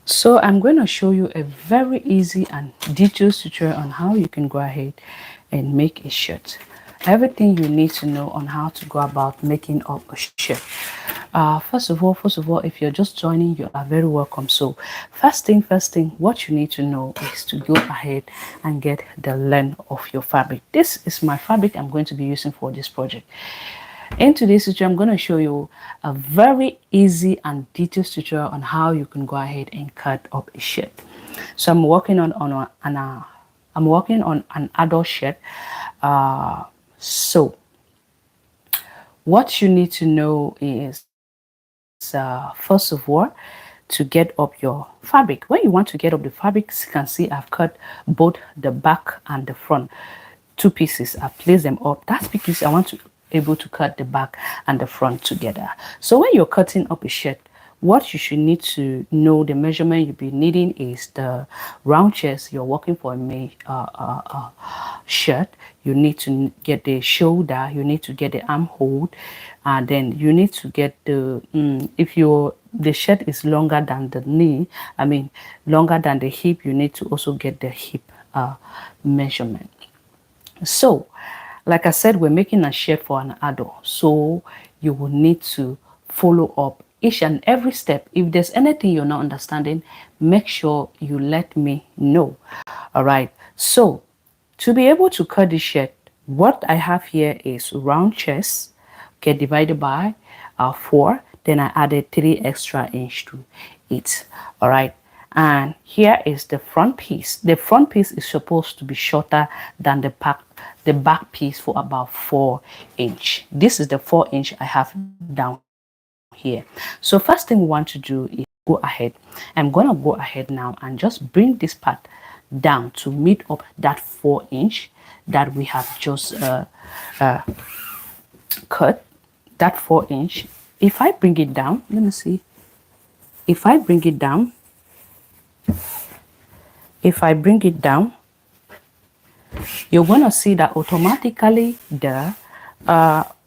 So I'm going to show you a very easy and detailed tutorial on how you can go ahead and make a shirt. Everything you need to know on how to go about making up a shirt. First of all, if you're just joining, you are very welcome. So first thing, what you need to know is to go ahead and get the length of your fabric. This is my fabric I'm going to be using for this project. In today's tutorial, I'm going to show you a very easy and detailed tutorial on how you can go ahead and cut up a shirt. So I'm working I'm working on an adult shirt. So what you need to know is first of all, to get up your fabric. When you want to get up the fabric, you can see I've cut both the back and the front, two pieces. I've placed them up. That's because I want to able to cut the back and the front together. So when you're cutting up a shirt, what you should need to know, the measurement you'll be needing is the round chest. You're working for a shirt. You need to get the shoulder, you need to get the armhole, and then you need to get the if the shirt is longer than the knee, I mean longer than the hip, you need to also get the hip measurement. So like I said, we're making a shirt for an adult, so you will need to follow up each and every step. If there's anything you're not understanding, make sure you let me know. All right, so to be able to cut the shirt, what I have here is round chest, okay, divided by 4. Then I added 3 extra inch to it. All right, and here is the front piece. The front piece is supposed to be shorter than the back piece for about 4 inch. This is the 4 inch I have down here. So first thing we want to do is go ahead. I'm gonna go ahead now and just bring this part down to meet up that 4 inch that we have just cut. That 4 inch. If I bring it down, let me see. If I bring it down, you're gonna see that automatically the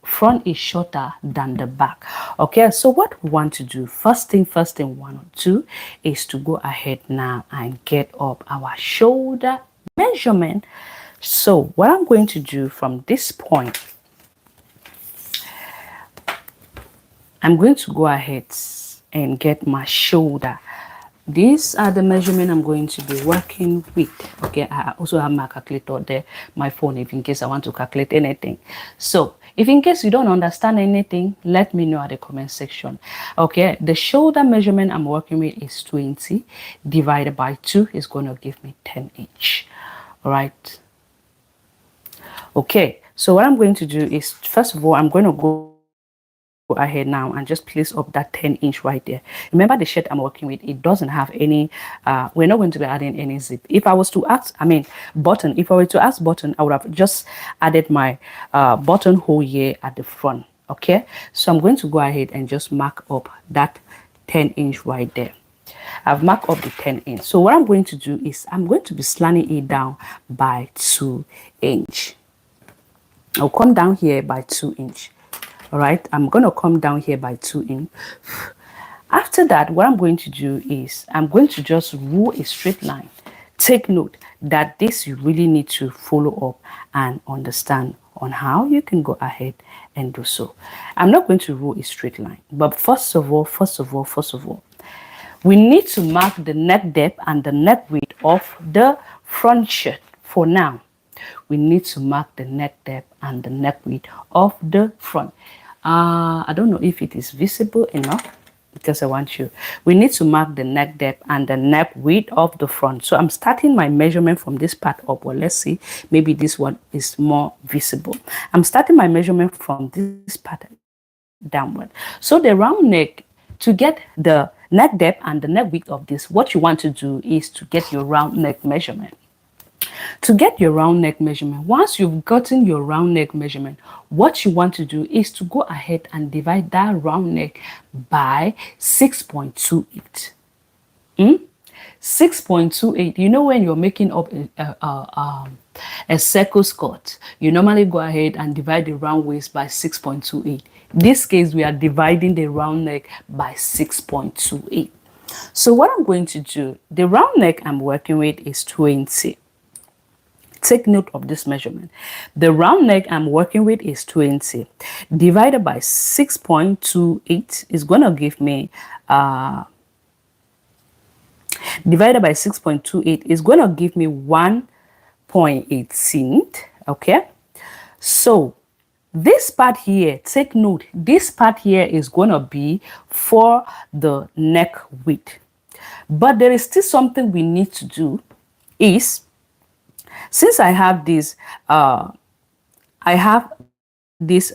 front is shorter than the back. Okay, so what we want to do, first thing 1 or 2 is to go ahead now and get up our shoulder measurement. So what I'm going to do from this point, I'm going to go ahead and get my shoulder. These are the measurement I'm going to be working with. Okay, I also have my calculator there, my phone, if in case I want to calculate anything. So if in case you don't understand anything, let me know at the comment section. Okay, the shoulder measurement I'm working with is 20 divided by 2 is going to give me 10 inch. All right. Okay, so what I'm going to do is, first of all, I'm going to go ahead now and just place up that 10 inch right there. Remember, the shirt I'm working with, it doesn't have any we're not going to be adding any zip. If I was to ask, button, if I were to ask button, I would have just added my buttonhole here at the front. Okay, so I'm going to go ahead and just mark up that 10 inch right there. I've marked up the 10 inch. So what I'm going to do is I'm going to be slanting it down by 2 inch. I'll come down here by 2 inch. All right, I'm going to come down here by 2 inch. After that, what I'm going to do is I'm going to just rule a straight line. Take note that this you really need to follow up and understand on how you can go ahead and do so. I'm not going to rule a straight line, but first of all, we need to mark the neck depth and the neck width of the front shirt. For now, we need to mark the neck depth and the neck width of the front. I don't know if it is visible enough because I want you. We need to mark the neck depth and the neck width of the front. So I'm starting my measurement from this part upward. Let's see, maybe this one is more visible. I'm starting my measurement from this part downward. So the round neck, to get the neck depth and the neck width of this, what you want to do is to get your round neck measurement. To get your round neck measurement, once you've gotten your round neck measurement, what you want to do is to go ahead and divide that round neck by 6.28. 6.28. You know, when you're making up a circle skirt, you normally go ahead and divide the round waist by 6.28. In this case, we are dividing the round neck by 6.28. So what I'm going to do, the round neck I'm working with is 20. Take note of this measurement. The round neck I'm working with is 20. Divided by 6.28 is going to give me, divided by 6.28 is going to give me 1.18. Okay. So this part here, take note, this part here is going to be for the neck width. But there is still something we need to do is, since I have this, .18, let's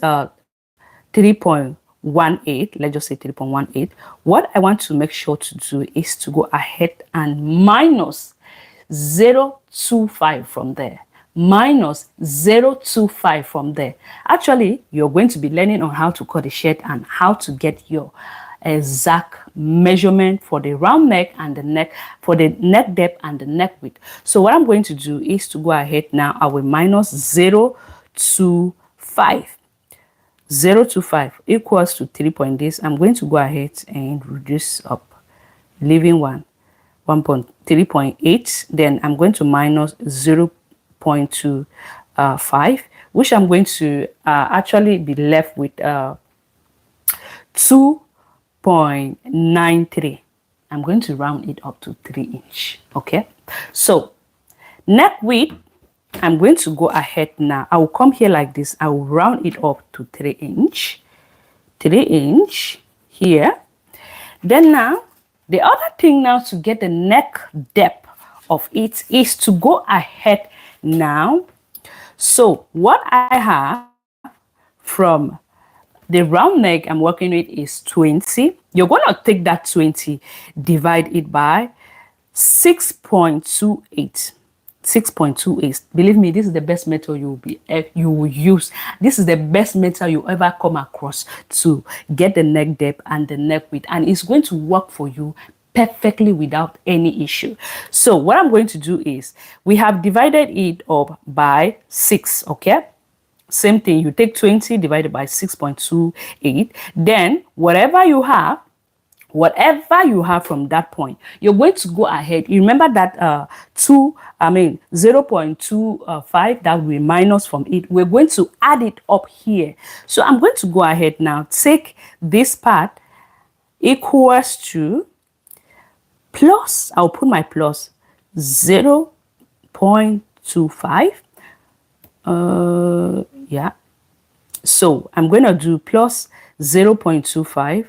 just say 3.18. What I want to make sure to do is to go ahead and minus 0.25 from there. Minus 0.25 from there. Actually, you're going to be learning on how to cut a shirt and how to get your exact measurement for the round neck and the neck, for the neck depth and the neck width. So what I'm going to do is to go ahead now. I will minus 0.25. 0.25 equals to 3 point this. I'm going to go ahead and reduce up, leaving 3.8. Then I'm going to minus 0.25, which I'm going to actually be left with 2.93. I'm going to round it up to 3 inch. Okay, so neck width, I'm going to go ahead now. I will come here like this. I will round it up to 3 inch. 3 inch here. Then now, the other thing now to get the neck depth of it is to go ahead now. So what I have from the round neck I'm working with is 20. You're going to take that 20, divide it by 6.28. 6.28. Believe me, this is the best method you will use. This is the best method you ever come across to get the neck depth and the neck width, and it's going to work for you perfectly without any issue. So what I'm going to do is, we have divided it up by 6. Okay, same thing, you take 20 divided by 6.28. Then whatever you have from that point, you're going to go ahead. You remember that 0.25 that we minus from it, we're going to add it up here. So I'm going to go ahead now, take this part equals to plus, I'll put my plus 0.25. Yeah, so I'm going to do plus 0.25,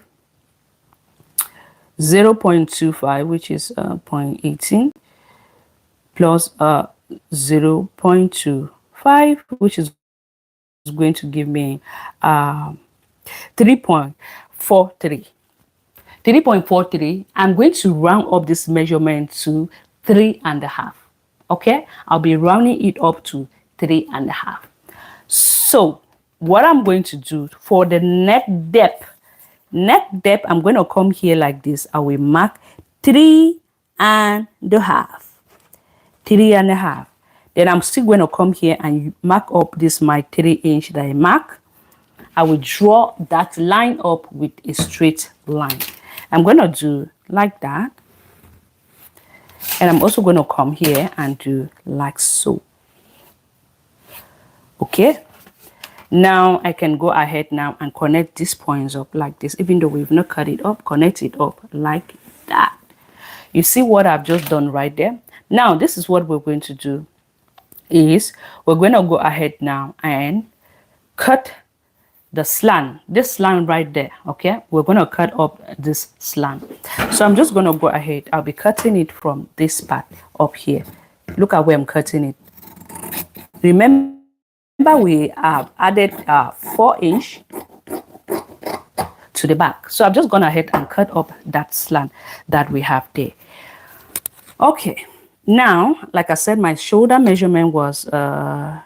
which is 0.18, plus 0.25, which is going to give me 3.43. 3.43. I'm going to round up this measurement to 3.5. Okay, I'll be rounding it up to 3.5. So what I'm going to do for the neck depth, I'm going to come here like this. I will mark 3.5. 3.5. Then I'm still going to come here and mark up this my 3 inch that I mark. I will draw that line up with a straight line. I'm going to do like that. And I'm also going to come here and do like so. Okay. Now I can go ahead now and connect these points up like this. Even though we've not cut it up, connect it up like that. You see what I've just done right there? Now this is what we're going to do is we're going to go ahead now and cut the slant, this slant right there. Okay, we're going to cut up this slant. So I'm just going to go ahead. I'll be cutting it from this part up here. Look at where I'm cutting it. Remember, we have added 4 inch to the back. So I'm just going ahead and cut up that slant that we have there. Okay, now, like I said, my shoulder measurement was 10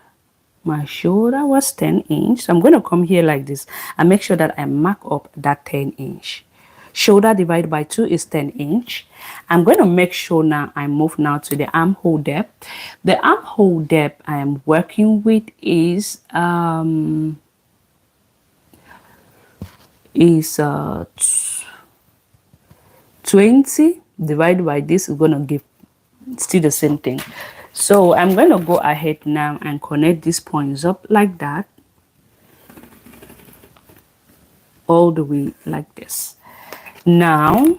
inch. So I'm going to come here like this and make sure that I mark up that 10 inch. Shoulder divided by 2 is 10 inch. I'm going to make sure now I move now to the armhole depth. The armhole depth I am working with is 12 20 divided by this is going to give still the same thing. So I'm going to go ahead now and connect these points up like that, all the way like this. Now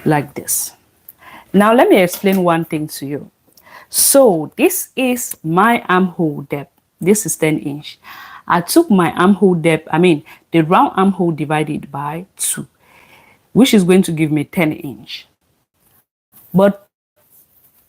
like this. Now let me explain one thing to you. So this is my armhole depth. This is 10 inch. I took my armhole depth, the round armhole divided by 2, which is going to give me 10 inch. But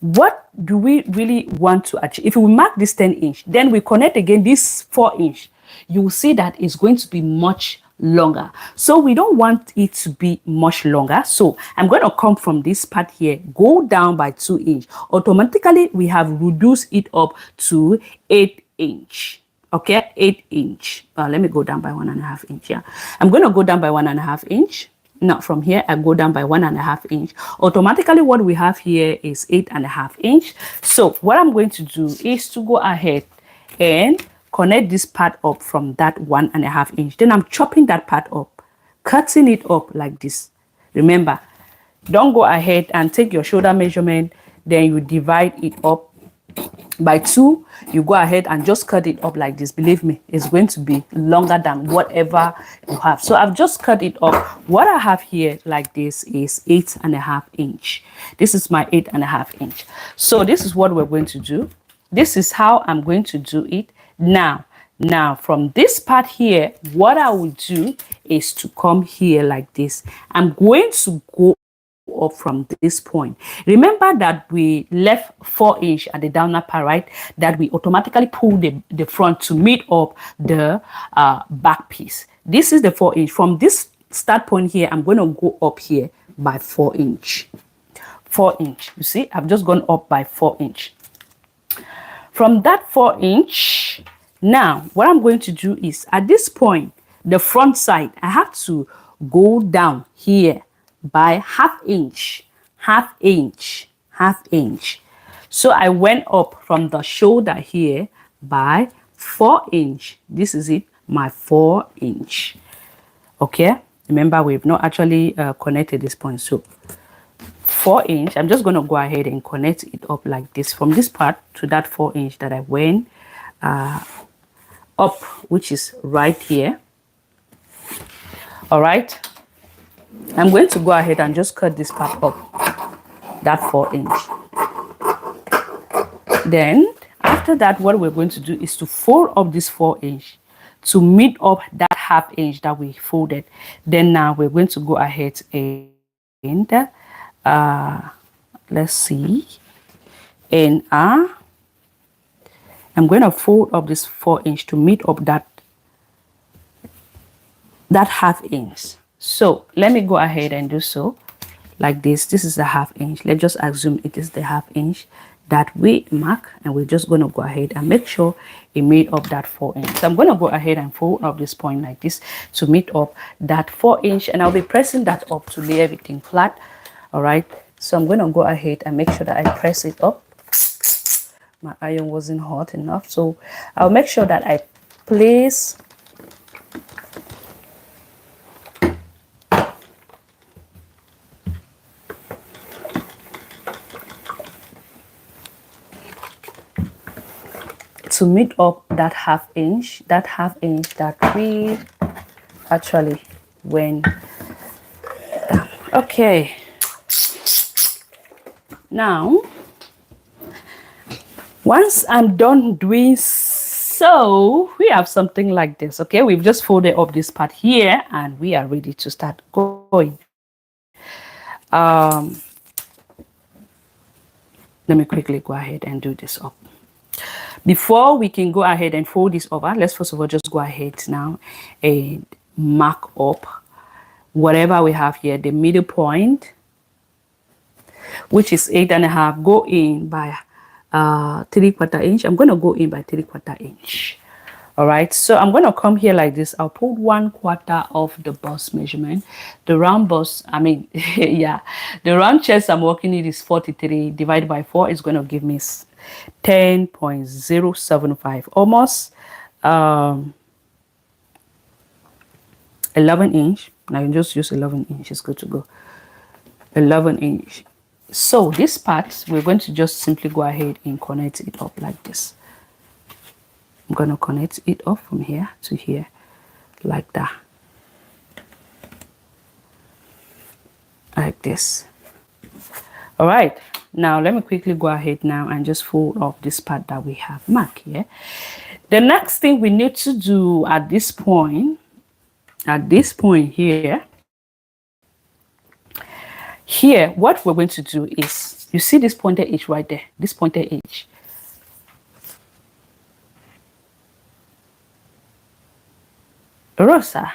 what do we really want to achieve? If we mark this 10 inch, then we connect again this 4 inch, you will see that it's going to be much longer. So we don't want it to be much longer. So I'm going to come from this part here, go down by 2 inch. Automatically, we have reduced it up to 8 inch. Okay, 8 inch. Let me go down by 1.5 inch. Yeah, I'm going to go down by 1.5 inch. Now from here, I go down by 1.5 inch. Automatically, what we have here is 8.5 inch. So what I'm going to do is to go ahead and connect this part up from that 1.5 inch. Then I'm chopping that part up, cutting it up like this. Remember, don't go ahead and take your shoulder measurement, then you divide it up by 2. You go ahead and just cut it up like this. Believe me, it's going to be longer than whatever you have. So I've just cut it up. What I have here like this is 8.5 inch. This is my 8.5 inch. So this is what we're going to do. This is how I'm going to do it. Now from this part here, what I will do is to come here like this. I'm going to go up from this point. Remember that we left 4 inch at the downer part, right? That we automatically pull the front to meet up the back piece. This is the 4 inch. From this start point here, I'm going to go up here by 4 inch. 4 inch. You see, I've just gone up by 4 inch. From that 4 inch, now what I'm going to do is at this point, the front side, I have to go down here by half inch. So I went up from the shoulder here by 4 inch. This is it, my 4 inch. Okay, remember we've not actually connected this point. So 4 inch, I'm just going to go ahead and connect it up like this from this part to that 4 inch that I went up, which is right here. All right, I'm going to go ahead and just cut this part up, that 4 inch. Then after that, what we're going to do is to fold up this 4 inch to meet up that half inch that we folded. Then now we're going to go ahead and let's see, and I'm going to fold up this 4 inch to meet up that half inch. So let me go ahead and do so like this. This is the half inch. Let's just assume it is the half inch that we mark, and we're just going to go ahead and make sure it made up that 4 inch. So I'm going to go ahead and fold up this point like this to meet up that 4 inch, and I'll be pressing that up to lay everything flat. All right, so I'm going to go ahead and make sure that I press it up. My iron wasn't hot enough, so I'll make sure that I place to meet up that half inch that we actually went down. Okay, now once I'm done doing so, we have something like this. Okay, we've just folded up this part here and we are ready to start going. Let me quickly go ahead and do this up. Before we can go ahead and fold this over, let's first of all just go ahead now and mark up whatever we have here, the middle point, which is 8.5. Go in by 3/4 inch. I'm going to go in by 3/4 inch. All right, so I'm going to come here like this. I'll put 1/4 of the bust measurement. The round bust, yeah, the round chest I'm working it is 43 divided by 4 is going to give me 10.075, almost 11 inch. Now you just use 11 inch. It's good to go. 11 inch. So this part, we're going to just simply go ahead and connect it up like this. I'm going to connect it up from here to here like that. Like this. All right, now let me quickly go ahead now and just fold off this part that we have marked here. The next thing we need to do at this point here, what we're going to do is, you see this pointed edge right there, this pointed edge. Rosa,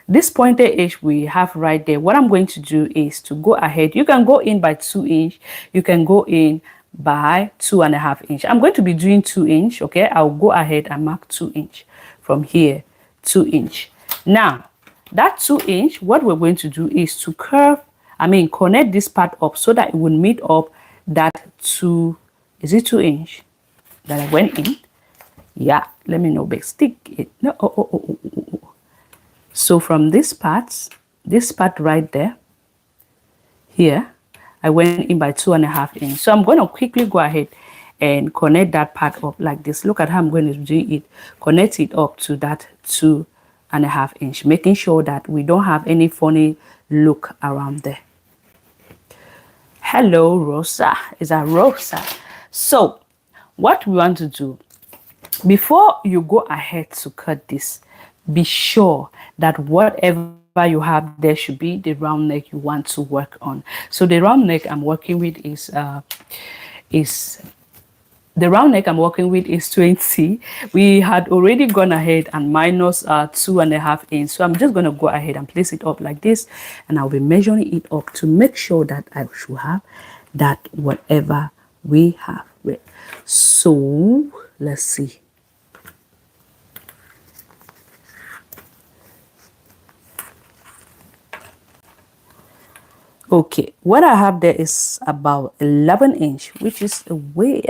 this pointed edge we have right there, what I'm going to do is to go ahead. You can go in by 2 inch, you can go in by 2.5 inch. I'm going to be doing 2 inch. Okay, I'll go ahead and mark 2 inch from here, 2 inch. Now that 2 inch, what we're going to do is to connect this part up so that it will meet up that 2, is it 2 inch that I went in? Yeah, let me know, big stick it. No, So from this part right there, here, I went in by 2.5 inch. So I'm going to quickly go ahead and connect that part up like this. Look at how I'm going to do it. Connect it up to that 2.5 inch, making sure that we don't have any funny look around there. Hello, Rosa. Is that Rosa? So what we want to do, before you go ahead to cut this, be sure that whatever you have there should be the round neck you want to work on. So the round neck I'm working with is 20. We had already gone ahead and minus 2.5 inch. So I'm just going to go ahead and place it up like this, and I'll be measuring it up to make sure that I should have that whatever we have. So let's see. Okay, what I have there is about 11 inch, which is a way,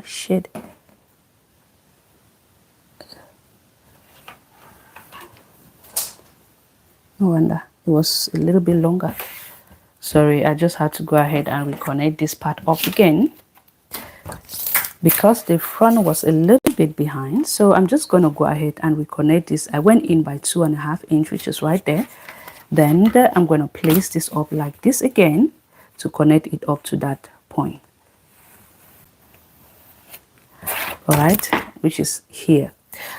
shit. No wonder, it was a little bit longer. Sorry, I just had to go ahead and reconnect this part up again because the front was a little bit behind. So I'm just going to go ahead and reconnect this. I went in by 2.5 inch, which is right there. Then I'm going to place this up like this again to connect it up to that point. All right, which is here.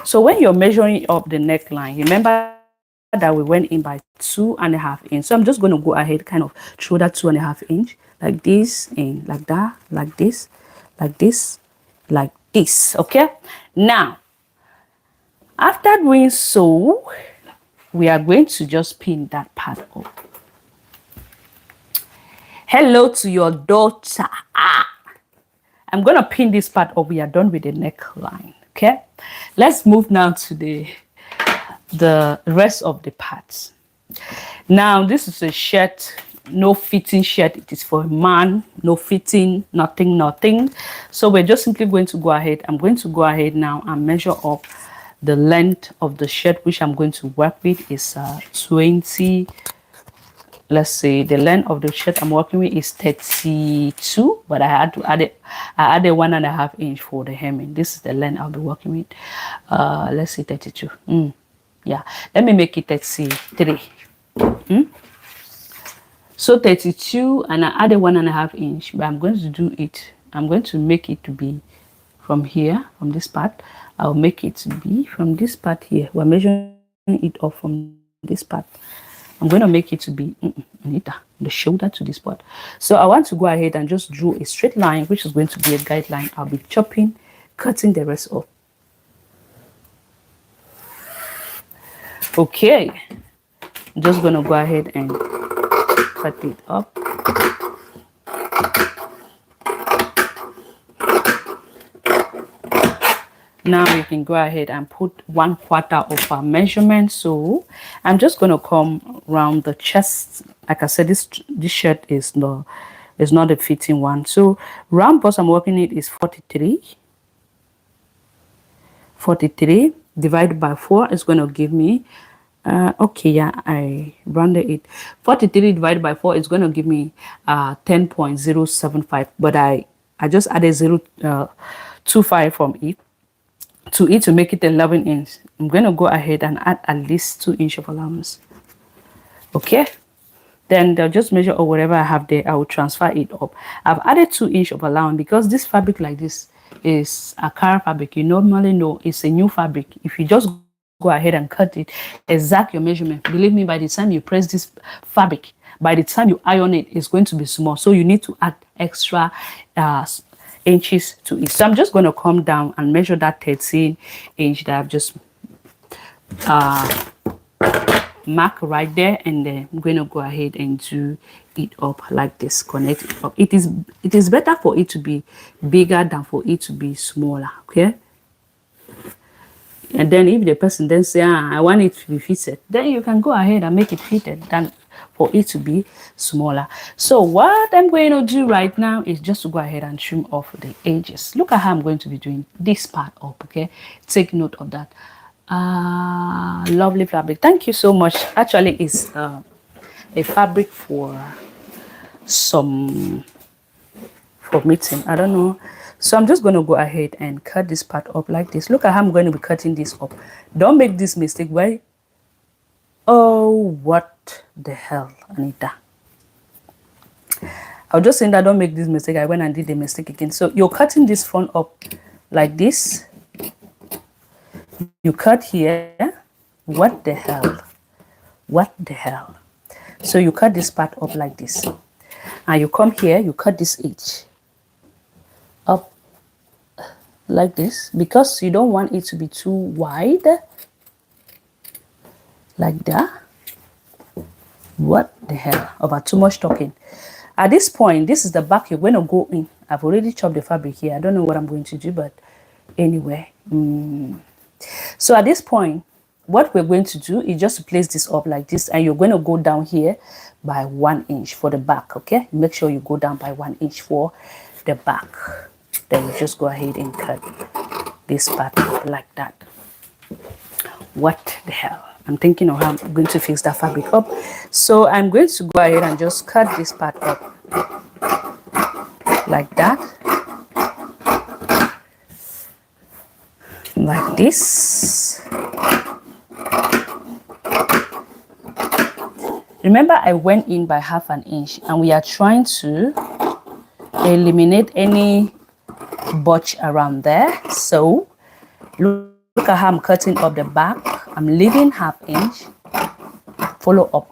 So when you're measuring up the neckline, remember that we went in by 2.5 inch. So I'm just going to go ahead kind of through that 2.5 inch like this, and like that, like this, like this, like this. Okay, now after doing so, we are going to just pin that part up. Hello to your daughter. I'm going to pin this part up. We are done with the neckline. Okay, let's move now to the rest of the parts. Now this is a shirt, no fitting shirt. It is for a man, no fitting, nothing. So we're just simply going to go ahead. I'm going to go ahead now and measure up the length of the shirt, which I'm going to work with is 20. Let's say the length of the shirt I'm working with is 32, but I had to add it. I added 1.5 inch for the hemming. This is the length I'll be working with. Let's say 32. Yeah, let me make it 33. So 32, and I added 1.5 inch, but I'm going to do it. I'm going to make it to be from here, from this part. I'll make it to be from this part here. We're measuring it off from this part. I'm going to make it to be the shoulder to this part. So I want to go ahead and just draw a straight line, which is going to be a guideline. I'll be cutting the rest off. Okay, I'm just going to go ahead and cut it up. Now you can go ahead and put 1/4 of our measurement. So I'm just going to come around the chest. Like I said, this shirt is not a fitting one. So round bust I'm working it is 43. 43 divided by 4 is going to give me Okay, yeah, I rounded it. 43 divided by 4 is going to give me 10.075, but I just added 0.25 from it to make it 11 inch. I'm going to go ahead and add at least 2 inch of allowance. Okay, then they'll just measure or whatever I have there, I will transfer it up. I've added 2 inch of allowance because this fabric like this is a car fabric. You normally know it's a new fabric. If you just go ahead and cut it, exact your measurement, believe me, by the time you press this fabric, by the time you iron it, it's going to be small. So you need to add extra inches to it. So I'm just going to come down and measure that 13 inch that I've just mark right there, and then I'm going to go ahead and do it up like this, connect it up. It is better for it to be bigger than for it to be smaller. Okay, and then if the person then say, I want it to be fitted, then you can go ahead and make it fitted than for it to be smaller. So what I'm going to do right now is just to go ahead and trim off the edges. Look at how I'm going to be doing this part up. Okay, take note of that. Lovely fabric, thank you so much. Actually, it's a fabric for meeting, I don't know. So I'm just going to go ahead and cut this part up like this. Look at how I'm going to be cutting this up. Don't make this mistake. Why? Oh, what the hell, Anita. I'll just say that don't make this mistake. I went and did the mistake again. So you're cutting this front up like this. You cut here. What the hell? What the hell? So you cut this part up like this. And you come here, you cut this edge up like this, because you don't want it to be too wide, like that. What the hell? About too much talking. At this point, this is the back you're going to go in. I've already chopped the fabric here. I don't know what I'm going to do, but anyway. So at this point, what we're going to do is just to place this up like this, and you're going to go down here by 1 inch for the back. Okay, make sure you go down by 1 inch for the back. Then you just go ahead and cut this part up like that. What the hell? I'm thinking of how I'm going to fix that fabric up. So I'm going to go ahead and just cut this part up like that, like this. Remember, I went in by 1/2 inch, and we are trying to eliminate any botch around there. So look at how I'm cutting up the back. I'm leaving 1/2 inch, follow up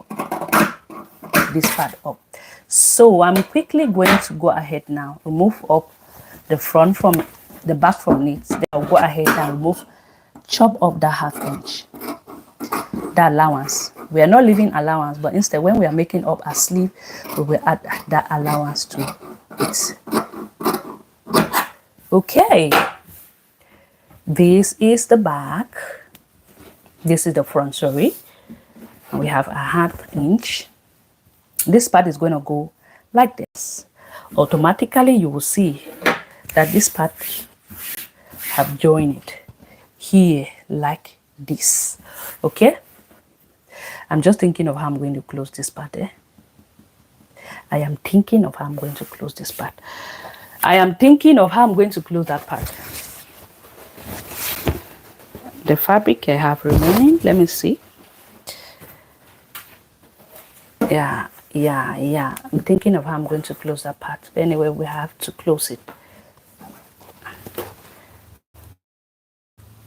this part up. So I'm quickly going to go ahead now, remove up the front from the back from it. Then I'll go ahead and remove, chop up that 1/2 inch, that allowance. We are not leaving allowance, but instead when we are making up a sleeve, we will add that allowance to it. Okay, this is the back, this is the front, sorry, and we have a 1/2 inch. This part is going to go like this. Automatically you will see that this part have joined it here like this. Okay, I'm just thinking of how I'm going to close this part. I am thinking of how I'm going to close this part. I am thinking of how I'm going to close that part. The fabric I have remaining, let me see. Yeah, I'm thinking of how I'm going to close that part. Anyway, we have to close it.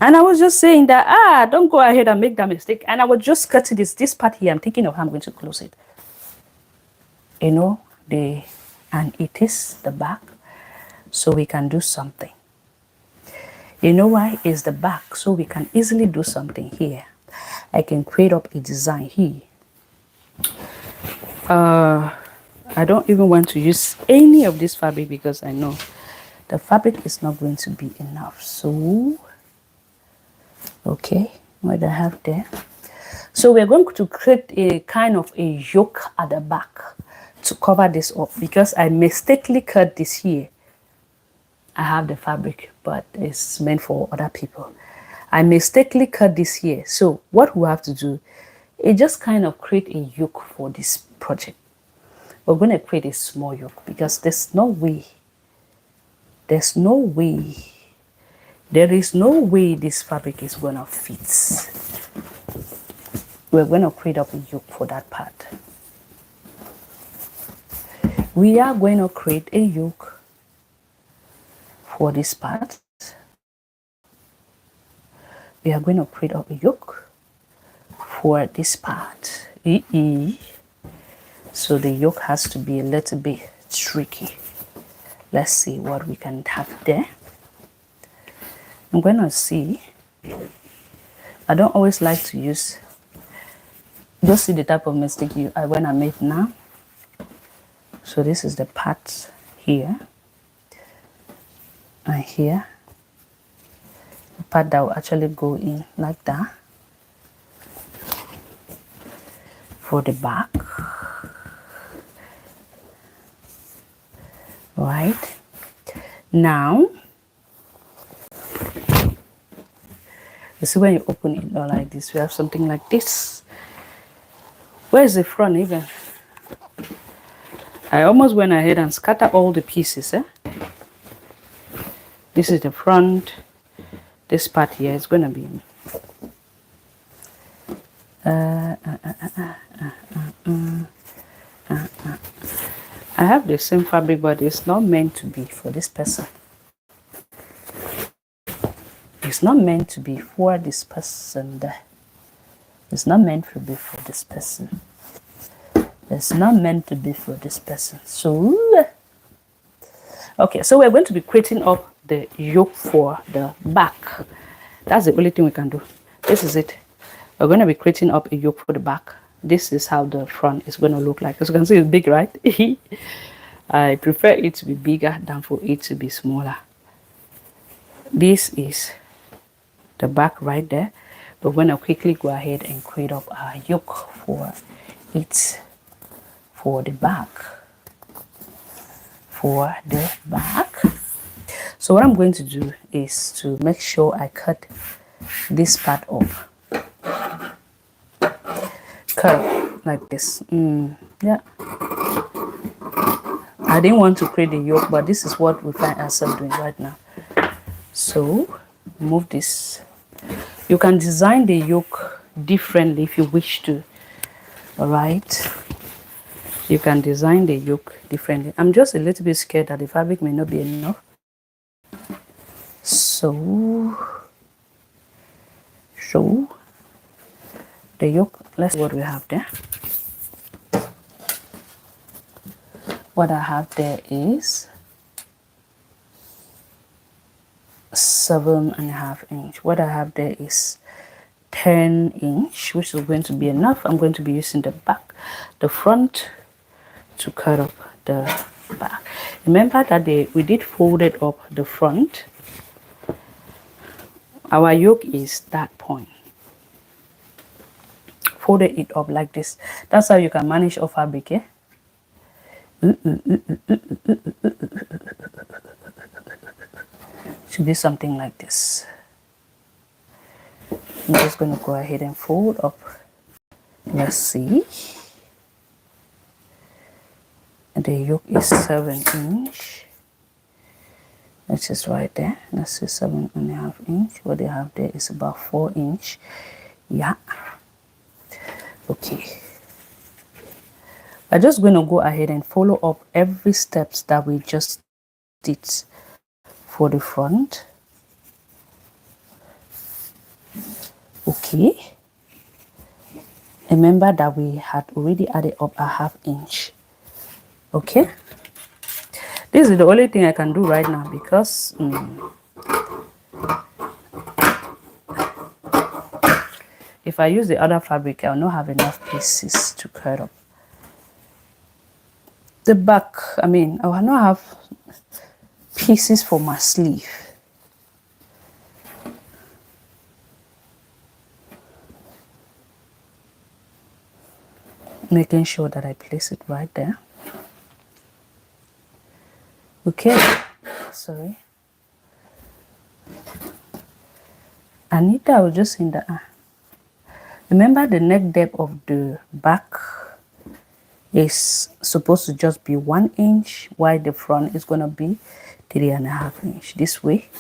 And I was just saying that, don't go ahead and make that mistake. And I was just cutting this part here. I'm thinking of how I'm going to close it. You know, and it is the back. So we can do something. You know why? It's the back. So we can easily do something here. I can create up a design here. I don't even want to use any of this fabric because I know the fabric is not going to be enough. So okay, what I have there. So we're going to create a kind of a yoke at the back to cover this up, because I mistakenly cut this here. I have the fabric, but it's meant for other people. I mistakenly cut this here. So what we have to do it just kind of create a yoke for this project. We're going to create a small yoke because there is no way this fabric is going to fit. We're going to create up a yoke for that part. We are going to create a yoke for this part. We are going to create up a yoke for this part. So the yoke has to be a little bit tricky. Let's see what we can have there. I'm going to see. I don't always like to use. Just see the type of mistake when I made now. So this is the part here and here. The part that will actually go in like that for the back. Right now, you see when you open it door like this, we have something like this. Where is the front even? I almost went ahead and scattered all the pieces. This is the front. This part here is going to be I have the same fabric, but it's not meant to be for this person. It's not meant to be for this person there. It's not meant to be for this person. It's not meant to be for this person. So, okay, so we're going to be creating up the yoke for the back. That's the only thing we can do. This is it. We're going to be creating up a yoke for the back. This is how the front is going to look like. As you can see, it's big, right? I prefer it to be bigger than for it to be smaller. This is the back right there. We're going to quickly go ahead and create up our yoke for it for the back. For the back. So what I'm going to do is to make sure I cut this part off. Cut like this. Yeah. I didn't want to create the yoke, but this is what we find ourselves doing right now. So move this. You can design the yoke differently if you wish to. All right. You can design the yoke differently. I'm just a little bit scared that the fabric may not be enough. So the yoke, let's see what we have there. What I have there is 7.5 inch. What I have there is 10 inch, which is going to be enough. I'm going to be using the back, the front to cut up the back. Remember that we did fold it up the front. Our yoke is that point. Folded it up like this. That's how you can manage your fabric, eh? Should be something like this. I'm just going to go ahead and fold up. Let's see. The yoke is 7 inch. Which is right there. Let's see, 7.5 inch. What they have there is about 4 inch. Yeah. Okay. I'm just going to go ahead and follow up every steps that we just did for the front. Okay. Remember that we had already added up a 1/2 inch. Okay. This is the only thing I can do right now because if I use the other fabric, I'll not have enough pieces to cut up. The back, I mean, I will not have pieces for my sleeve. Making sure that I place it right there. Okay, sorry. Anita, I was just in the Remember, the neck depth of the back is supposed to just be 1 inch, while the front is going to be 3.5 inch. This way,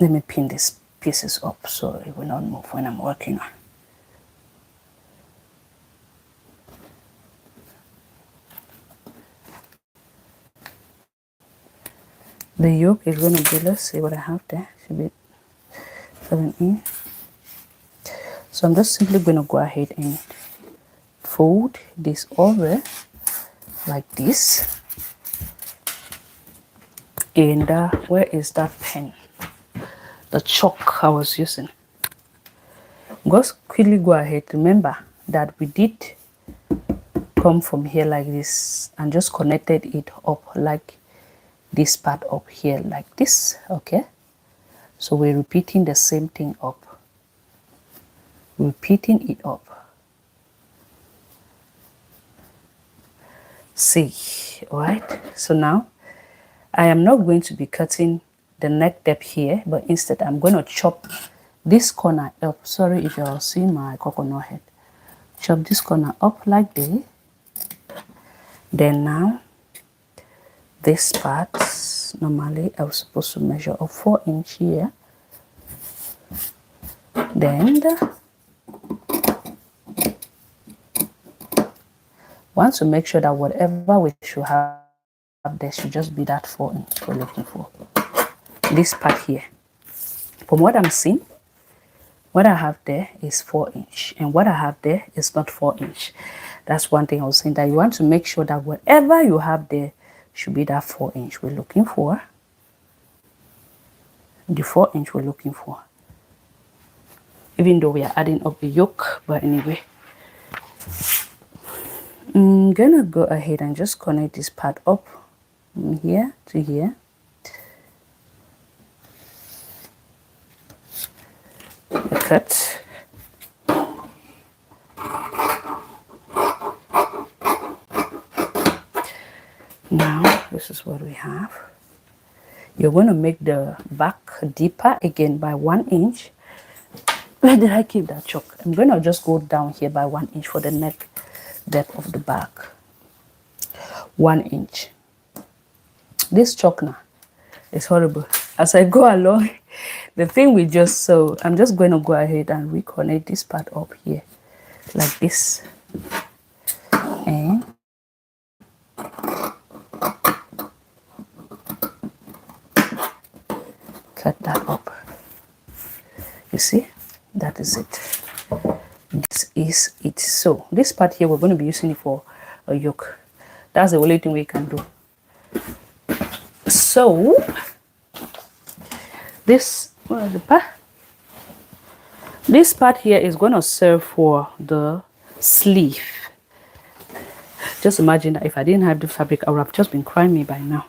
let me pin these pieces up so it will not move when I'm working on. The yoke is going to be, let's see what I have there, should be 7 inch. So I'm just simply going to go ahead and fold this over like this. And where is that pen? The chalk I was using. Just quickly go ahead. Remember that we did come from here like this and just connected it up like this part up here like this. Okay, so we're repeating the same thing up, repeating it up. See, all right, so now I am not going to be cutting the neck depth here, but instead I'm going to chop this corner up. Sorry if you're seeing my coconut head. Chop this corner up like this. Then now this part, normally I was supposed to measure up 4 inch here. Then want to make sure that whatever we should have there should just be that 4 inch we're looking for. This part here, from what I'm seeing, what I have there is 4 inch, and what I have there is not 4 inch. That's one thing I was saying, that you want to make sure that whatever you have there should be that 4 inch we're looking for. The 4 inch we're looking for, even though we are adding up the yoke. But anyway, I'm gonna go ahead and just connect this part up from here to here. Cut. Now this is what we have. You're going to make the back deeper again by 1 inch. Where did I keep that chalk? I'm going to just go down here by 1 inch for the neck depth of the back. 1 inch. This chalk now is horrible. As I go along, the thing we just sew, I'm just going to go ahead and reconnect this part up here like this. And cut that up. You see, that is it. This is it. So this part here, we're going to be using it for a yoke. That's the only thing we can do. So this this part here is going to serve for the sleeve. Just imagine that if I didn't have the fabric, I would have just been crying me by now.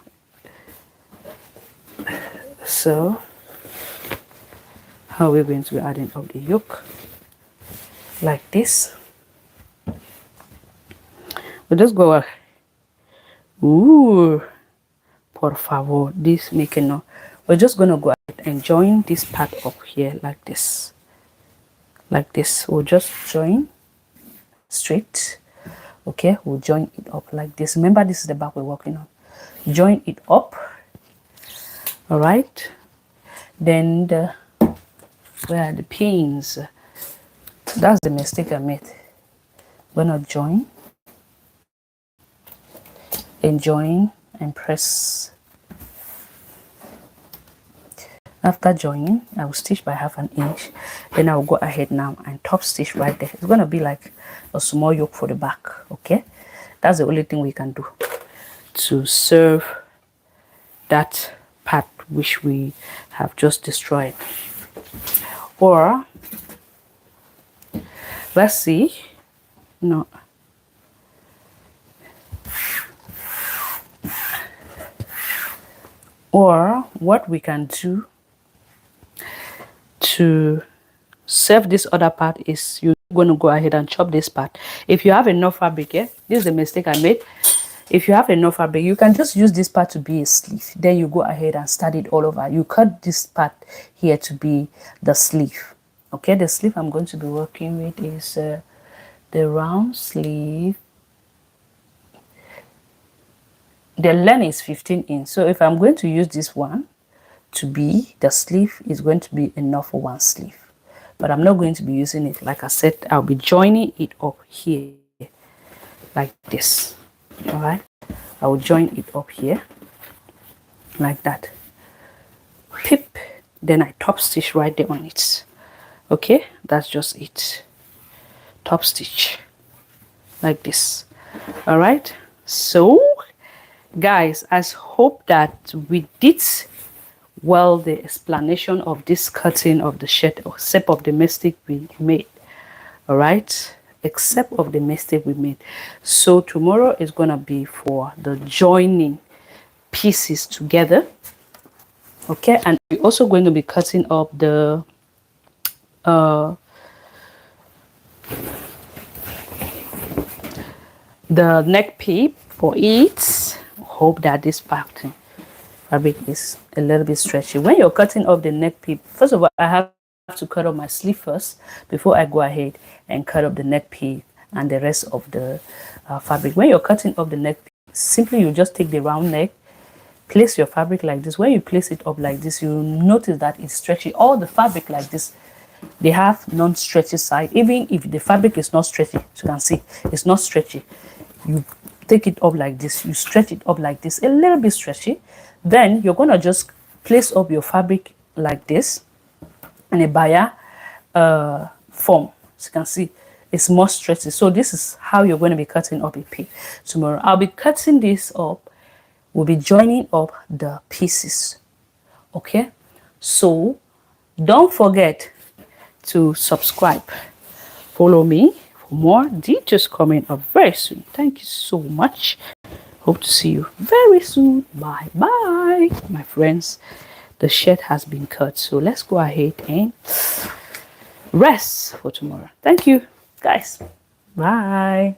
So how are we going to be adding up the yoke? Like this. We'll just go. Ooh, por favor, this making no. We're just gonna go ahead and join this part up here like this. Like this. We'll just join straight. Okay, we'll join it up like this. Remember, this is the back we're working on. Join it up. All right. Then where are the pins? That's the mistake I made. I'm gonna join and join and press. After joining, I will stitch by 1/2 inch. Then I will go ahead now and top stitch right there. It's gonna be like a small yoke for the back. Okay, that's the only thing we can do to serve that part which we have just destroyed. Or let's see, no, or what we can do to serve this other part is you're going to go ahead and chop this part. If you have enough fabric, yeah, this is the mistake I made. If you have enough fabric, you can just use this part to be a sleeve. Then you go ahead and start it all over. You cut this part here to be the sleeve. Okay, the sleeve I'm going to be working with is the round sleeve. The length is 15 inch, so if I'm going to use this one to be, the sleeve is going to be enough for one sleeve, but I'm not going to be using it. Like I said, I'll be joining it up here like this. All right, I will join it up here like that. Pip, then I top stitch right there on it. Okay, that's just it. Top stitch like this. All right, so guys, I hope that we did well the explanation of this cutting of the shirt, except of the mistake we made. All right, except of the mistake we made. So tomorrow is gonna be for the joining pieces together. Okay, and we're also going to be cutting up the neck peep for it. Hope that this fabric is a little bit stretchy. When you're cutting off the neck peep, first of all, I have to cut off my sleeve first before I go ahead and cut off the neck peep and the rest of the fabric. When you're cutting off the neck peep, simply you just take the round neck, place your fabric like this. When you place it up like this, you notice that it's stretchy. All the fabric like this, they have non-stretchy side. Even if the fabric is not stretchy, as you can see, it's not stretchy. You take it up like this, you stretch it up like this, a little bit stretchy. Then you're gonna just place up your fabric like this in a bias form. As you can see, it's more stretchy. So this is how you're going to be cutting up a piece tomorrow. I'll be cutting this up. We'll be joining up the pieces. Okay, so don't forget to subscribe, follow me for more details coming up very soon. Thank you so much. Hope to see you very soon. Bye bye, my friends. The shirt has been cut, so let's go ahead and rest for tomorrow. Thank you, guys. Bye.